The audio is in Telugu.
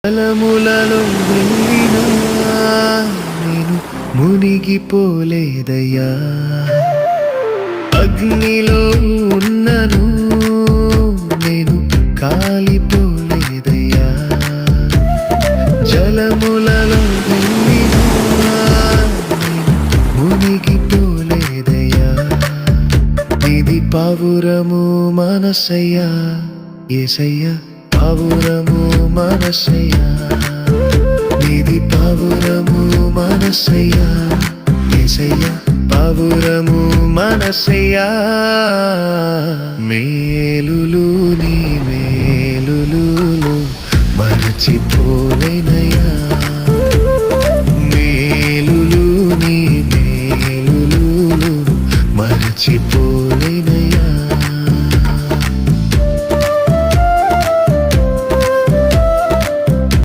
జలములలో వెళ్ళినా నేను మునిగిపోలేదయ్యా, అగ్నిలో ఉన్నను నేను కాలిపోలేదయ్యా. జలములలో వెళ్ళినా నేను మునిగిపోలేదయ్యా, ఇది పావురము మనసయ్యా యేసయ్యా, పావురము మనసయ్యా, నీది పావురము మనసయ్యా యేసయ్యా, పావురము మనసయ్యా. మేలులు నీ మేలులు మరచిపోలేనయ్యా,